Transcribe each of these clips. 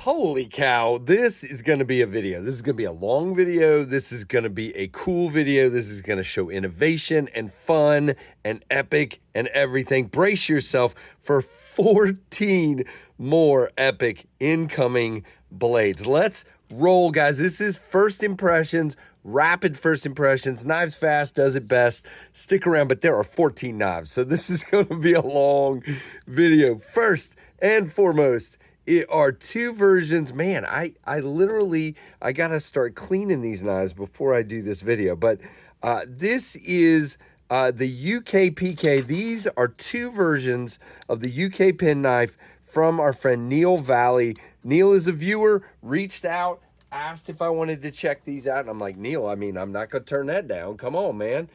Holy cow, this is going to be a video. This is going to be a long video. This is going to be a cool video. This is going to show innovation and fun and epic and everything. Brace yourself for 14 more epic incoming blades. Let's roll, guys. This is first impressions, rapid first impressions. Knives Fast does it best. Stick around, but there are 14 knives, so this is going to be a long video. First and foremost, it are two versions. Man, I got to start cleaning these knives before I do this video. But this is the UK PK. These are two versions of the UK penknife from our friend Neil Valley. Neil is a viewer, reached out, asked if I wanted to check these out. And I'm like, Neil, I mean, I'm not going to turn that down. Come on, man.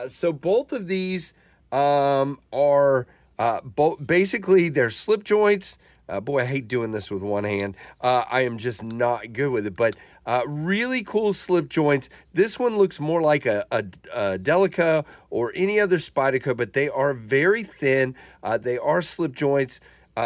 So both of these are basically they're slip joints. Boy, I hate doing this with one hand. I am just not good with it, but really cool slip joints. This one looks more like a Delica or any other Spyderco, but they are very thin. They are slip joints.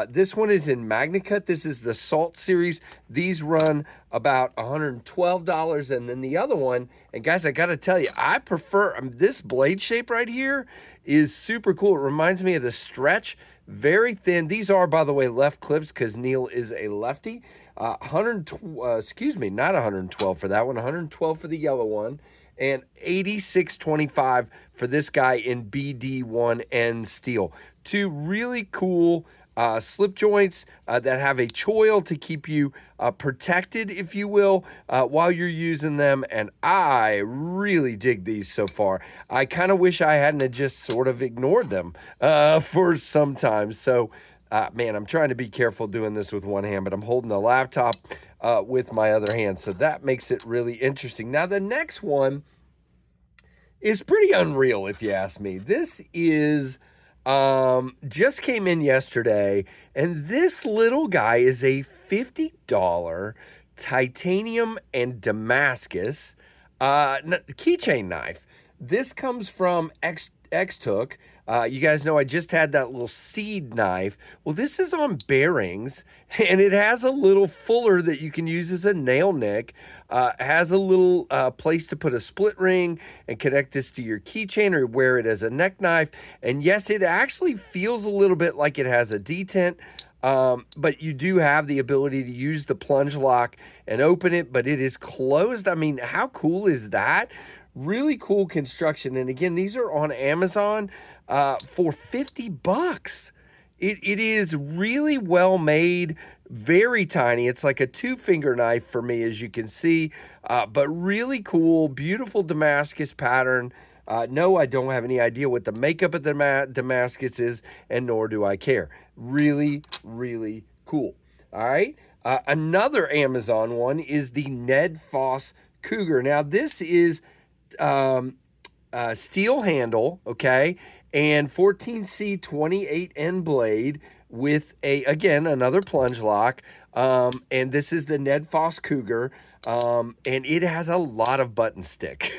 This one is in MagnaCut. This is the Salt series. These run about $112, and then the other one, and guys, I got to tell you, I prefer this blade shape right here is super cool. It reminds me of the Stretch. Very thin. These are, by the way, left clips because Neil is a lefty. Excuse me, not 112 for that one. 112 for the yellow one, and 86.25 for this guy in BD1N steel. Two really cool slip joints that have a choil to keep you protected, if you will, while you're using them. And I really dig these so far. I kind of wish I hadn't just sort of ignored them for some time. So, man, I'm trying to be careful doing this with one hand, but I'm holding the laptop with my other hand. So that makes it really interesting. Now, the next one is pretty unreal, if you ask me. This is just came in yesterday, and this little guy is a $50 titanium and Damascus keychain knife. This comes from X-Took. You guys know I just had that little seed knife. Well, this is on bearings, and it has a little fuller that you can use as a nail nick. Has a little place to put a split ring and connect this to your keychain or wear it as a neck knife. And yes, it actually feels a little bit like it has a detent, but you do have the ability to use the plunge lock and open it, but it is closed. I mean, how cool is that? Really cool construction. And again, these are on Amazon for $50. It is really well made, very tiny. It's like a 2-finger knife for me, as you can see, but really cool, beautiful Damascus pattern. No, I don't have any idea what the makeup of the Damascus is, and nor do I care. Really, really cool. All right. Another Amazon one is the Ned Foss Cougar. Now, this is steel handle, okay, and 14C 28N blade with again another plunge lock, and this is the Ned Foss Cougar, and it has a lot of button stick.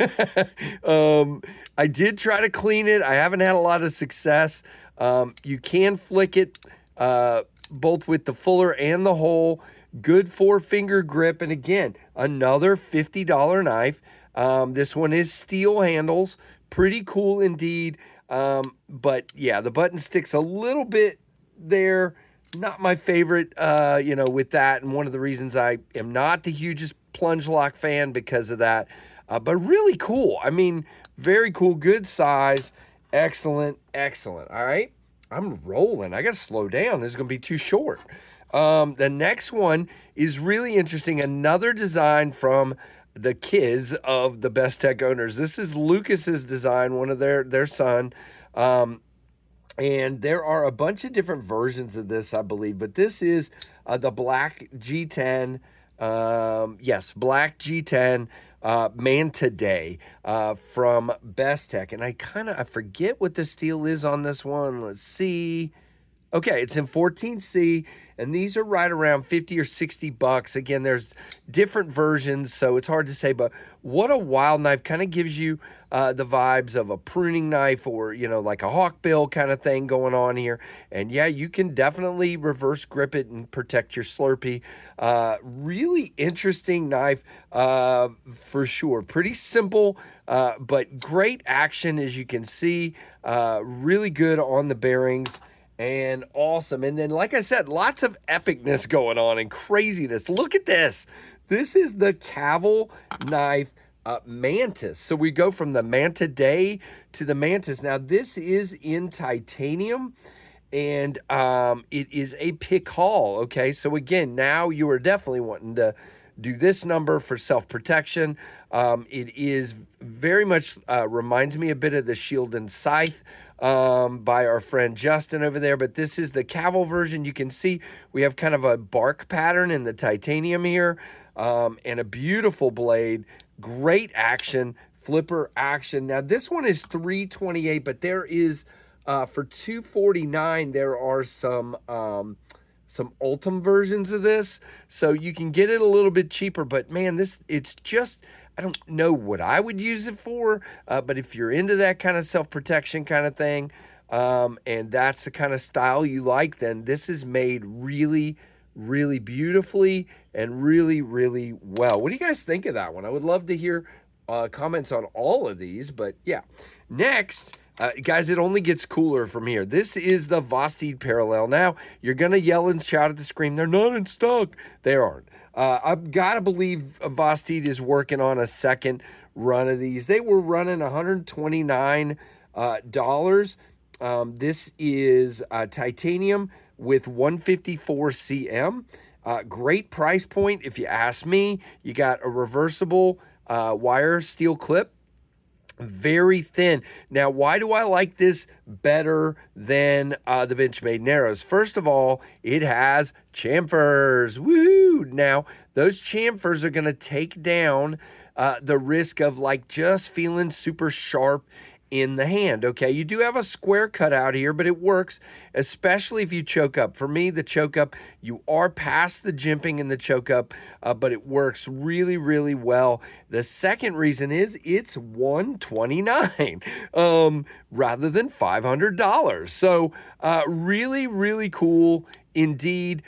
I did try to clean it. I haven't had a lot of success. You can flick it both with the fuller and the hole. Good 4-finger grip, and again, another $50 knife. This one is steel handles, pretty cool indeed. But yeah, the button sticks a little bit there. Not my favorite, with that. And one of the reasons I am not the hugest plunge lock fan because of that. But really cool. I mean, very cool, good size. Excellent, excellent. All right. I'm rolling. I got to slow down. This is going to be too short. The next one is really interesting. Another design from the kids of the Best Tech owners. This is Lucas's design, one of their son. And there are a bunch of different versions of this, I believe, but this is the Black G10. Yes, Black G10 Man Today from Best Tech. And I forget what the steel is on this one. Let's see. Okay, it's in 14C, and these are right around 50 or 60 bucks. Again, there's different versions, so it's hard to say, but what a wild knife. Kind of gives you the vibes of a pruning knife or, you know, like a hawkbill kind of thing going on here. And yeah, you can definitely reverse grip it and protect your Slurpee. Really interesting knife for sure. Pretty simple, but great action, as you can see. Really good on the bearings. And awesome. And then, like I said, lots of epicness going on and craziness. Look at this. This is the Caval knife Mantis. So we go from the Manta Day to the Mantis. Now, this is in titanium, and it is a pick haul. Okay, so again, now you are definitely wanting to do this number for self-protection. It is very much reminds me a bit of the Shield and Scythe by our friend Justin over there, but this is the Caval version. You can see we have kind of a bark pattern in the titanium here, and a beautiful blade, great action, flipper action. Now this one is $328, but there is for $249 there are some Ultim versions of this, so you can get it a little bit cheaper. But man, it's just, I don't know what I would use it for, but if you're into that kind of self-protection kind of thing, and that's the kind of style you like, then this is made really, really beautifully and really, really well. What do you guys think of that one? I would love to hear comments on all of these, but yeah. Next, guys, it only gets cooler from here. This is the Vosteed Parallel. Now, you're going to yell and shout at the screen, they're not in stock. They aren't. I've got to believe Vosteed is working on a second run of these. They were running $129. This is titanium with 154 cm. Great price point, if you ask me. You got a reversible wire steel clip. Very thin. Now, why do I like this better than the Benchmade Narrows? First of all, it has chamfers. Woo! Now, those chamfers are going to take down the risk of like just feeling super sharp in the hand. Okay, you do have a square cut out here, but it works, especially if you choke up. For me, the choke up, you are past the jimping in the choke up, but it works really, really well. The second reason is it's $129 rather than $500. So really, really cool indeed.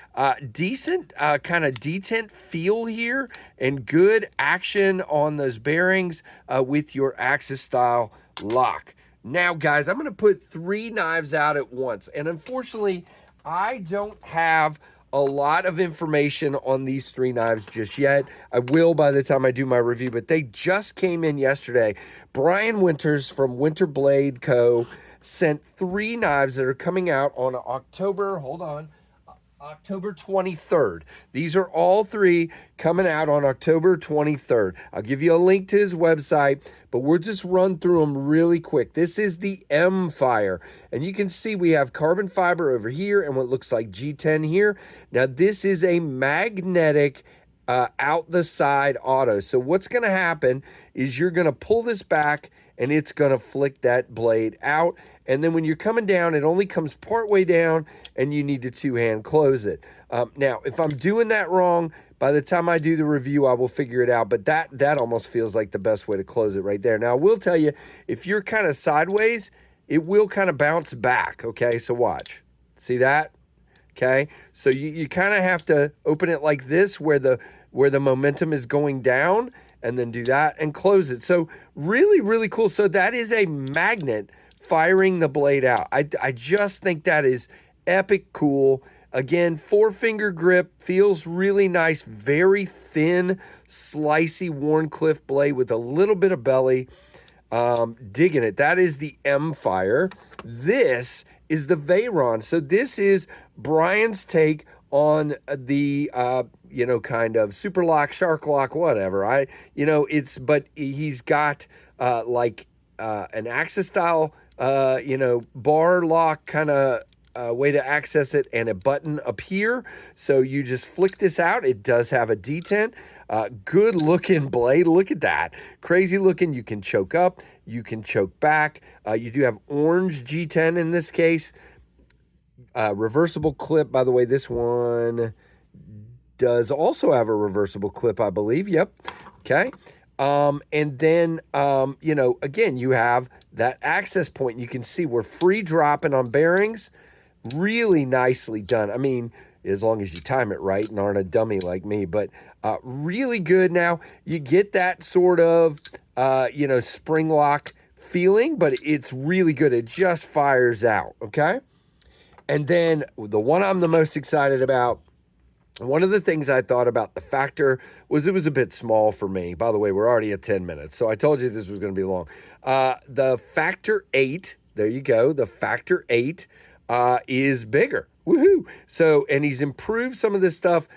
Decent kind of detent feel here and good action on those bearings with your Axis style lock. Now, guys, I'm going to put 3 knives out at once, and unfortunately, I don't have a lot of information on these 3 knives just yet. I will by the time I do my review, but they just came in yesterday. Brian Winters from Winter Blade Co. sent 3 knives that are coming out on October 23rd. These are all 3 coming out on October 23rd. I'll give you a link to his website, but we'll just run through them really quick. This is the M Fire, and you can see we have carbon fiber over here and what looks like G10 here. Now, this is a magnetic out the side auto. So what's going to happen is you're going to pull this back and it's going to flick that blade out. And then when you're coming down, it only comes part way down and you need to 2-hand close it. Now, if I'm doing that wrong, by the time I do the review, I will figure it out. But that almost feels like the best way to close it right there. Now, I will tell you, if you're kind of sideways, it will kind of bounce back. Okay, so watch. See that? Okay, so you kind of have to open it like this where the momentum is going down, and then do that and close it. So really, really cool. So that is a magnet firing the blade out. I just think that is epic cool. Again, 4-finger grip, feels really nice, very thin, slicey Wharncliffe blade with a little bit of belly. Digging it. That is the M Fire. This is the Veyron. So this is Brian's take on the kind of super lock, shark lock, whatever. But he's got an Axis style bar lock kind of way to access it, and a button up here. So you just flick this out. It does have a detent. Good looking blade. Look at that. Crazy looking. You can choke up. You can choke back. You do have orange G10 in this case. reversible clip. By the way, this one does also have a reversible clip, I believe. Yep. Okay. And then, you know, again, you have that access point. You can see we're free dropping on bearings. Really nicely done. I mean, as long as you time it right and aren't a dummy like me, but really good. Now, you get that sort of, you know, spring lock feeling, but it's really good. It just fires out, okay? And then the one I'm the most excited about, one of the things I thought about the Factor was it was a bit small for me. By the way, we're already at 10 minutes, so I told you this was going to be long. The Factor 8, there you go, the Factor 8 is bigger. Woohoo! So, and he's improved some of this stuff.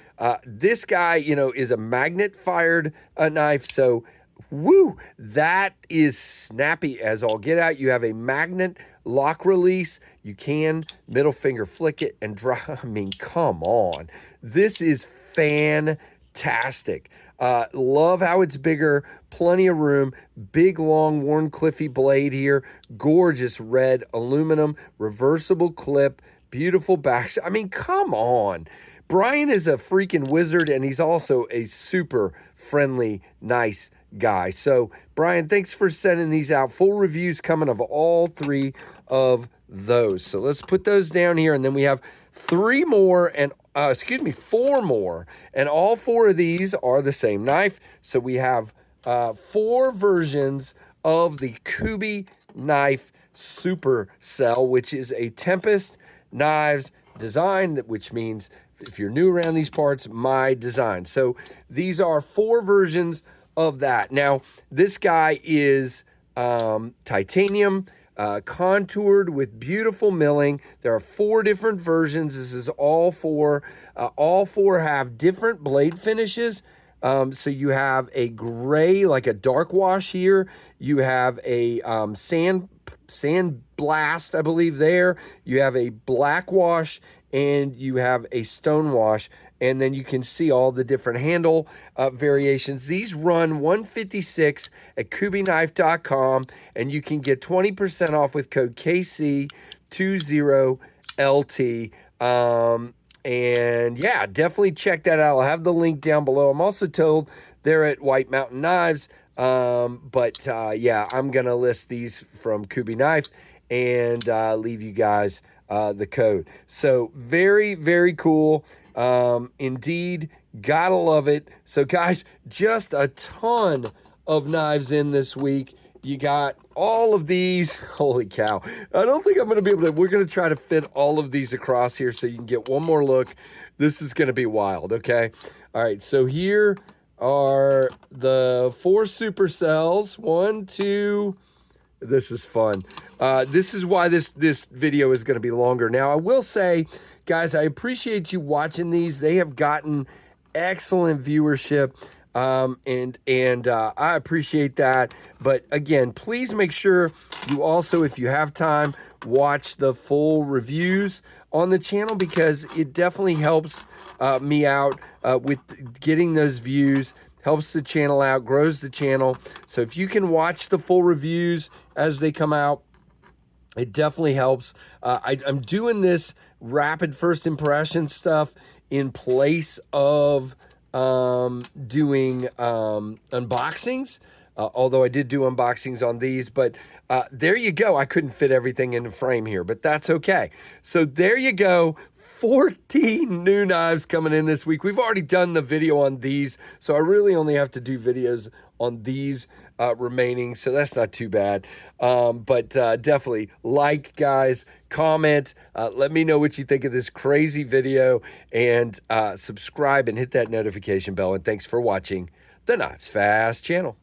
This guy, you know, is a magnet-fired knife, so woo, that is snappy as all get out. You have a magnet lock release. You can middle finger flick it and drop. I mean, come on. This is fantastic. Love how it's bigger, plenty of room, big, long, worn, cliffy blade here, gorgeous red aluminum, reversible clip, beautiful back. I mean, come on. Brian is a freaking wizard, and he's also a super friendly, nice guy. So, Brian, thanks for sending these out. Full reviews coming of all three of those. So let's put those down here, and then we have four more, and all four of these are the same knife. So we have 4 versions of the Kubi knife Supercell, which is a Tempest Knives design, which means if you're new around these parts, my design. So these are 4 versions of that. Now, this guy is titanium, contoured with beautiful milling. There are 4 different versions. This is all 4. All 4 have different blade finishes. So you have a gray, like a dark wash here. You have a sand blast, I believe there. You have a black wash, and you have a stone wash. And then you can see all the different handle variations. These run $156 at kubiknife.com, and you can get 20% off with code KC20LT. And yeah, definitely check that out. I'll have the link down below. I'm also told they're at White Mountain Knives. Yeah, I'm going to list these from Kubi Knife and leave you guys the code. So very, very cool. Indeed, gotta love it. So guys, just a ton of knives in this week. You got all of these. Holy cow. I don't think I'm going to be able to, we're going to try to fit all of these across here so you can get one more look. This is going to be wild, okay? All right, so here are the 4 supercells. 1, 2, this is fun. This is why this video is going to be longer. Now, I will say, guys, I appreciate you watching these. They have gotten excellent viewership. And I appreciate that. But again, please make sure you also, if you have time, watch the full reviews on the channel, because it definitely helps me out with getting those views, helps the channel out, grows the channel. So if you can watch the full reviews as they come out, it definitely helps. I'm doing this rapid first impression stuff in place of doing unboxings, although I did do unboxings on these, but there you go. I couldn't fit everything in the frame here, but that's okay. So there you go. 14 new knives coming in this week. We've already done the video on these, so I really only have to do videos on these remaining, so that's not too bad. But definitely like, guys, comment, let me know what you think of this crazy video, and subscribe and hit that notification bell. And thanks for watching the Knives Fast channel.